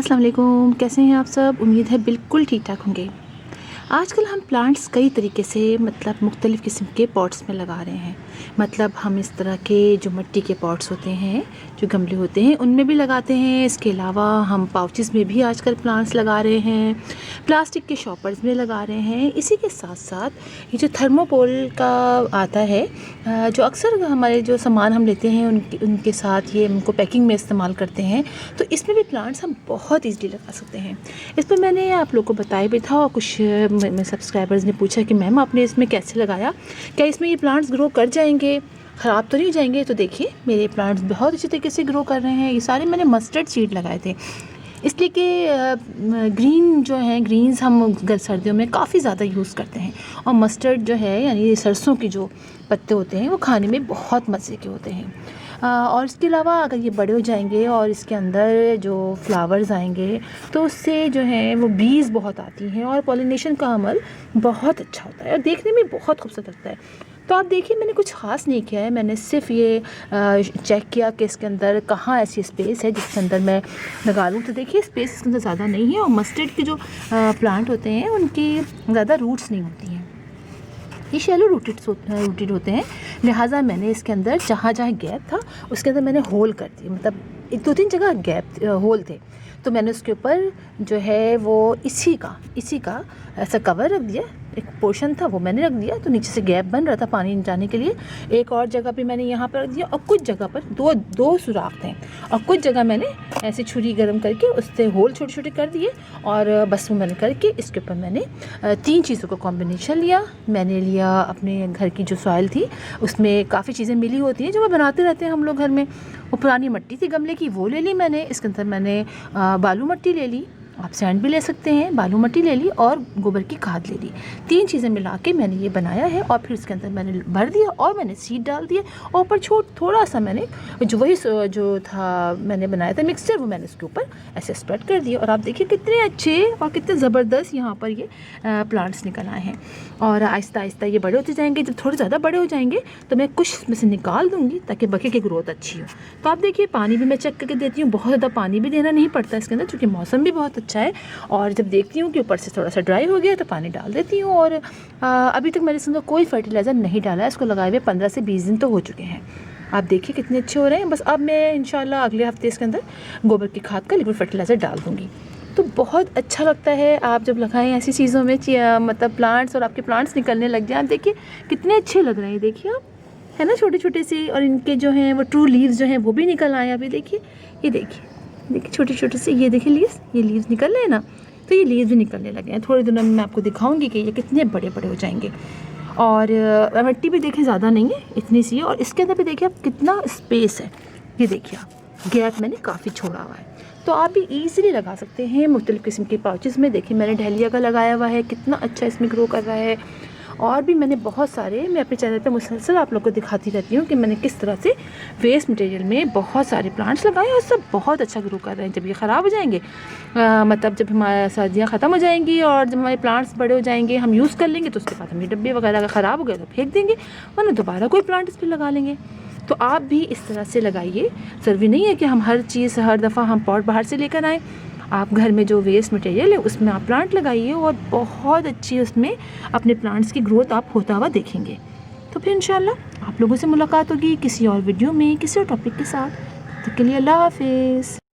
अस्सलाम वालेकुम, कैसे हैं आप सब। उम्मीद है बिल्कुल ठीक ठाक होंगे। आजकल हम प्लांट्स कई तरीके से मुख्तलिफ़ किस्म के पॉट्स में लगा रहे हैं। हम इस तरह के जो मिट्टी के पॉट्स होते हैं, जो गमले होते हैं, उनमें भी लगाते हैं। इसके अलावा हम पाउचेस में भी आजकल प्लांट्स लगा रहे हैं, प्लास्टिक के शॉपर्स में लगा रहे हैं। इसी के साथ साथ ये जो थर्मोकोल का आता है, जो अक्सर हमारे जो सामान हम लेते हैं उनके साथ ये उनको पैकिंग में इस्तेमाल करते हैं, तो इसमें भी प्लांट्स हम बहुत ईज़िली लगा सकते हैं। इस पर मैंने आप लोग को बताया भी था और कुछ मेरे सब्सक्राइबर्स ने पूछा कि मैम आपने इसमें कैसे लगाया, क्या इसमें ये प्लांट्स ग्रो कर जाएंगे, ख़राब तो नहीं हो जाएंगे। तो देखिए मेरे प्लांट्स बहुत अच्छे तरीके से ग्रो कर रहे हैं। ये सारे मैंने मस्टर्ड सीड लगाए थे, इसलिए कि ग्रीन जो है, ग्रीन्स हम सर्दियों में काफ़ी ज़्यादा यूज़ करते हैं। और मस्टर्ड जो है यानी सरसों की जो पत्ते होते हैं वो खाने में बहुत मज़े के होते हैं। और इसके अलावा अगर ये बड़े हो जाएंगे और इसके अंदर जो फ्लावर्स आएंगे तो उससे जो है वो बीज बहुत आती हैं और पॉलिनेशन का अमल बहुत अच्छा होता है और देखने में बहुत खूबसूरत लगता है। तो आप देखिए मैंने कुछ ख़ास नहीं किया है, मैंने सिर्फ ये चेक किया कि इसके अंदर कहाँ ऐसी स्पेस है जिसके अंदर मैं लगा लूँ। तो देखिए स्पेस इसके अंदर ज़्यादा नहीं है और मस्टर्ड के जो प्लांट होते हैं उनकी ज़्यादा रूट्स नहीं होती हैं, ये शैलो रूटेड होते हैं। लिहाजा मैंने इसके अंदर जहाँ जहाँ गैप था उसके अंदर मैंने होल कर दिए, मतलब 2-3 जगह गैप होल थे, तो मैंने उसके ऊपर जो है वो इसी का ऐसा कवर रख दिया। एक पोर्शन था वो मैंने रख दिया, तो नीचे से गैप बन रहा था पानी जाने के लिए। एक और जगह पे मैंने यहाँ पर रख दिया और कुछ जगह पर दो सुराख थे और कुछ जगह मैंने ऐसे छुरी गर्म करके उससे होल छोटे छोटे कर दिए। और बस वो मैंने करके इसके ऊपर मैंने 3 चीज़ों का कॉम्बिनेशन लिया। मैंने लिया अपने घर की जो सॉइल थी, उसमें काफ़ी चीज़ें मिली होती हैं जो मैं बनाते रहते हैं हम लोग घर में। वो पुरानी मिट्टी थी गमले की, वो ले ली मैंने। इसके अंदर मैंने बालू मिट्टी ले ली, आप सैंड भी ले सकते हैं, बालू मिट्टी ले ली और गोबर की खाद ले ली। 3 चीज़ें मिला के मैंने ये बनाया है और फिर इसके अंदर मैंने भर दिया और मैंने सीड डाल दिया और ऊपर थोड़ा सा मैंने जो था मैंने बनाया था मिक्सचर, वो मैंने इसके ऊपर ऐसे स्प्रेड कर दिया। और आप देखिए कितने अच्छे और कितने ज़बरदस्त यहाँ पर ये प्लांट्स निकल आए हैं। और आहिस्ता आहिस्ता ये बड़े होते जाएंगे। जब थोड़े ज़्यादा बड़े हो जाएंगे तो मैं कुछ इसमें से निकाल दूँगी ताकि बाकी की ग्रोथ अच्छी हो। तो आप देखिए पानी भी मैं चेक करके देती हूँ, बहुत ज़्यादा पानी भी देना नहीं पड़ता इसके अंदर क्योंकि मौसम भी बहुत अच्छा है। और जब देखती हूँ कि ऊपर से थोड़ा सा ड्राई हो गया तो पानी डाल देती हूँ। और अभी तक मैंने इसके अंदर कोई फर्टिलाइज़र नहीं डाला है, इसको लगाए हुए 15 से 20 दिन तो हो चुके हैं। आप देखिए कितने अच्छे हो रहे हैं। बस अब मैं इंशाल्लाह अगले हफ्ते इसके अंदर गोबर की खाद का लिक्विड फर्टिलाइज़र डाल दूँगी। तो बहुत अच्छा लगता है आप जब लगाएं ऐसी चीज़ों में प्लांट्स और आपके प्लांट्स निकलने लग जाए। आप देखिए कितने अच्छे लग रहे हैं, देखिए आप, है ना, छोटे छोटे से। और इनके जो हैं वो ट्रू लीव्स जो हैं वो भी निकल आए। अभी देखिए, ये देखिए छोटे छोटे से, ये देखिए लीव्स निकल रहे हैं ना, तो ये लीव्स भी निकलने लगे हैं। थोड़े दिनों में मैं आपको दिखाऊंगी कि ये कितने बड़े बड़े हो जाएंगे। और मिट्टी भी देखें ज़्यादा नहीं है, इतनी सी है। और इसके अंदर भी देखिए आप कितना स्पेस है, ये देखिए आप, गैप मैंने काफ़ी छोड़ा हुआ है। तो आप भी ईज़िली लगा सकते हैं मुख्तलिफ़ किस्म के पाउचेस में। देखिए मैंने डहलिया का लगाया हुआ है, कितना अच्छा इसमें ग्रो कर रहा है। और भी मैंने बहुत सारे, मैं अपने चैनल पे मुसलसल आप लोग को दिखाती रहती हूँ कि मैंने किस तरह से वेस्ट मटेरियल में बहुत सारे प्लांट्स लगाए और सब बहुत अच्छा ग्रो कर रहे हैं। जब ये ख़राब हो जाएंगे, जब हमारी सर्दियाँ ख़त्म हो जाएंगी और जब हमारे प्लांट्स बड़े हो जाएंगे, हम यूज़ कर लेंगे, तो उसके बाद हम ये डब्बे वगैरह अगर ख़राब हो गए तो फेंक देंगे, वरना दोबारा कोई प्लांट इस पर लगा लेंगे। तो आप भी इस तरह से लगाइए। ज़रूरी नहीं है कि हम हर चीज़ हर दफ़ा हम पॉट बाहर से लेकर आएँ। आप घर में जो वेस्ट मटेरियल है उसमें आप प्लांट लगाइए और बहुत अच्छी उसमें अपने प्लांट्स की ग्रोथ आप होता हुआ देखेंगे। तो फिर इंशाल्लाह आप लोगों से मुलाकात होगी किसी और वीडियो में किसी और टॉपिक के साथ। तब तक के लिए अल्लाह हाफिज़।